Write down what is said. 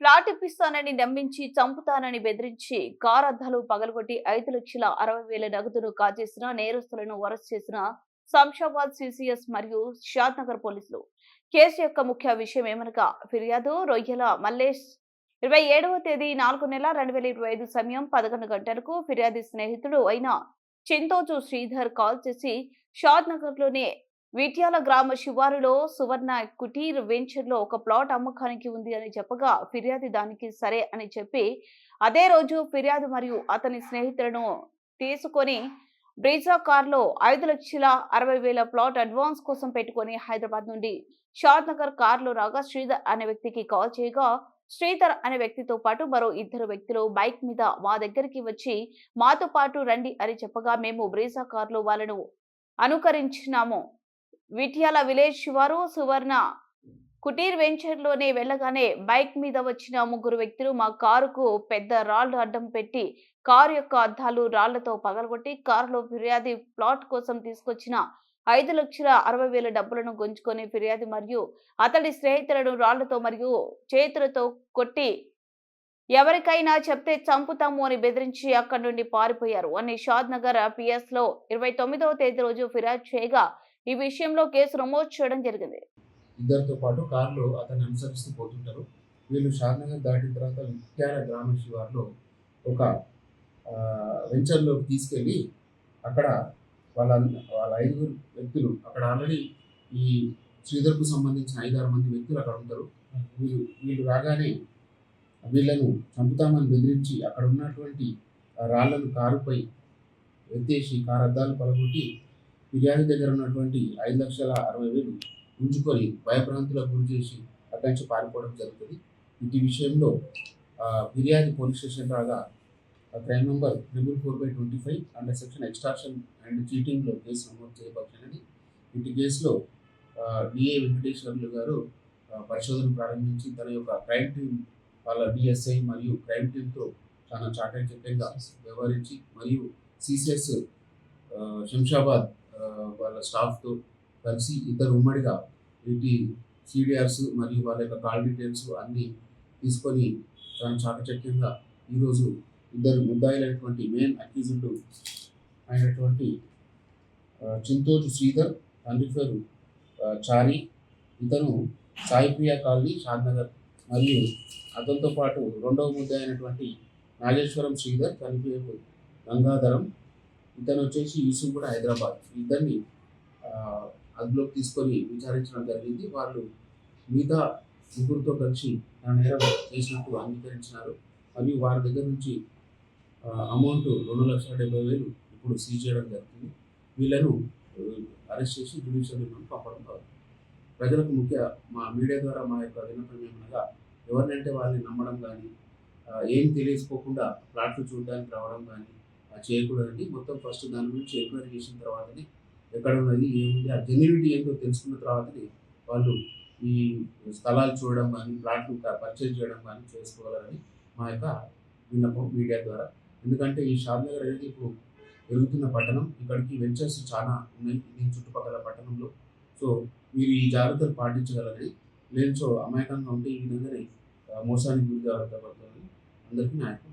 Flat ఇప్పిస్తానని నమ్మించి చంపుతానని బెదిరించి car అద్దాలు పగలగొట్టి 5,60,000 నగదును కాజేసిన నేరస్తులను అరెస్ట్ చేసిన శంషాబాద్ సిసిఎస్ మరియు షాద్నగర్ పోలీసులు. కేసు యొక్క ముఖ్య విషయం ఏమనగా ఫిర్యాదు రొయ్యల మల్లేష్ 27వ తేదీ 4 నెల 2025 సమయం 11 గంటలకు ఫిర్యాదు స్నేహితుడు అయిన చింతోజు శ్రీధర్ కాల్ చేసి షాద్నగర్లోని విట్యాల గ్రామ శివారులో సువర్ణ కుటీర్ వెంచర్ లో ఒక ప్లాట్ అమ్మకానికి ఉంది అని చెప్పగా ఫిర్యాదు దానికి సరే అని చెప్పి అదే రోజు ఫిర్యాదు మరియు అతని స్నేహితులను తీసుకొని బ్రీజా కార్ లో 5,60,000 ప్లాట్ అడ్వాన్స్ కోసం పెట్టుకొని హైదరాబాద్ నుండి షాద్ నగర్ కార్ లో రాగా శ్రీధర్ అనే వ్యక్తికి కాల్ చేయగా శ్రీధర్ అనే వ్యక్తితో పాటు మరో 2 వ్యక్తులు బైక్ మీద మా దగ్గరికి వచ్చి మాతో పాటు రండి అని చెప్పగా మేము బ్రీజా కార్ లో వాళ్ళను అనుకరించినాము. విట్యాల విలేజ్ శివారు సువర్ణ కుటీర్ వెంచర్ లోనే వెళ్లగానే బైక్ మీద వచ్చిన 3 వ్యక్తులు మా కారుకు పెద్ద రాళ్లు అడ్డం పెట్టి కారు యొక్క అద్దాలు రాళ్లతో పగలగొట్టి కారులో ఫిర్యాది ప్లాట్ కోసం తీసుకొచ్చిన 5,60,000 డబ్బులను గుంజుకొని ఫిర్యాది మరియు అతడి స్నేహితులను రాళ్లతో మరియు చేతులతో కొట్టి ఎవరికైనా చెప్తే చంపుతాము అని బెదిరించి అక్కడి నుండి పారిపోయారు అని షాద్ నగర్ పిఎస్ లో 29వ తేదీ రోజు ఫిర్యాదు చేయగా ఈ విషయంలో కేసు నమోదు చేయడం జరిగింది. ఇద్దరితో పాటు కారులో అతన్ని అనుసరిస్తూ పోతుంటారు. వీళ్ళు షాద్నగర్ దాటిన తర్వాత విట్యాల గ్రామ శివార్లో ఒక వెంచర్లోకి తీసుకెళ్ళి అక్కడ వాళ్ళ 5 వ్యక్తులు అక్కడ ఆల్రెడీ ఈ శ్రీధర్కు సంబంధించిన 5-6 మంది వ్యక్తులు అక్కడ ఉంటారు. వీళ్ళు రాగానే వీళ్ళను చంపుతామని బెదిరించి అక్కడ ఉన్నటువంటి రాళ్లను కారుపై ఎత్తేసి కారు అద్దాలు పలగొట్టి ఫిర్యాదు దగ్గర ఉన్నటువంటి 5,60,000 ఉంచుకొని భయభ్రాంతులకు గురి చేసి అక్కడి నుంచి పారిపోవడం జరుగుతుంది. ఈ విషయంలో ఫిర్యాదు పోలీస్ స్టేషన్ రాగా crime number 444/25 under section extortion and చీటింగ్లో కేసు నమోదు చేయబడినది. ఇటు కేసులో డిఏ వెంకటేశ్వర్లు గారు పరిశోధన ప్రారంభించి తన యొక్క క్రైమ్ టీమ్ వాళ్ళ డిఎస్ఐ మరియు క్రైమ్ టీంతో చాలా చాకచక్యంగా వ్యవహరించి మరియు సిసిఎస్ శంషాబాద్ వాళ్ళ స్టాఫ్తో కలిసి ఇద్దరు ఉమ్మడిగా వీటి సిడిఆర్స్ మరియు వాళ్ళ యొక్క కాల్ డీటెయిల్స్ అన్నీ తీసుకొని చాలా చాకచక్యంగా ఈరోజు ఇద్దరు ముద్దాయిలైనటువంటి మెయిన్ అక్యూజ్డ్ అయినటువంటి చింతోజు శ్రీధర్, తండ్రి పేరు చారి, ఇతను సాయిప్రియ కాలనీ షాద్నగర్, మరియు అతనితో పాటు రెండవ ముద్ద అయినటువంటి నాగేశ్వరం శ్రీధర్, తన పేరు గంగాధరం, ఇతను వచ్చేసి యూసుఫ్ కూడా హైదరాబాద్. ఇద్దరిని అదుపులోకి తీసుకొని విచారించడం జరిగింది. వాళ్ళు మిగతా ముగ్గురితో కలిసి నా నేరం చేసినట్టు అంగీకరించినారు. మరియు వారి దగ్గర నుంచి అమౌంట్ 2,70,000 ఇప్పుడు సీజ్ చేయడం జరుగుతుంది. వీళ్ళను అరెస్ట్ చేసి జ్యుడిషియల్ రిమాండ్కి పంపడం కావాలి. ప్రజలకు మా మీడియా ద్వారా మా యొక్క విన్నపం ఏమనగా ఎవరినంటే వాళ్ళని నమ్మడం కానీ ఏం తెలియకపోకుండా ప్లాట్లు చూడడానికి రావడం కానీ చేయకూడదండి. మొత్తం ఫస్ట్ దాని గురించి ఎంక్వైరీ చేసిన తర్వాతనే ఎక్కడ ఉన్నది ఏముంది ఆ జెన్యూనిటీ ఏంటో తెలుసుకున్న తర్వాతనే వాళ్ళు ఈ స్థలాలు చూడడం కానీ ప్లాట్లు పర్చేజ్ చేయడం కానీ చేసుకోవాలని మా యొక్క విన్నపం మీడియా ద్వారా. ఎందుకంటే ఈ షాద్నగర్ అనేది ఇప్పుడు పెరుగుతున్న పట్టణం, ఇక్కడికి వెంచర్స్ చాలా ఉన్నాయి దీని చుట్టుపక్కల పట్టణంలో. సో మీరు ఈ జాగ్రత్తలు పాటించగలరని, లేనిచో అమాయకంగా ఉంటే ఈ విధంగానే మోసానికి గురి కావడం అందరికీ న్యాయం.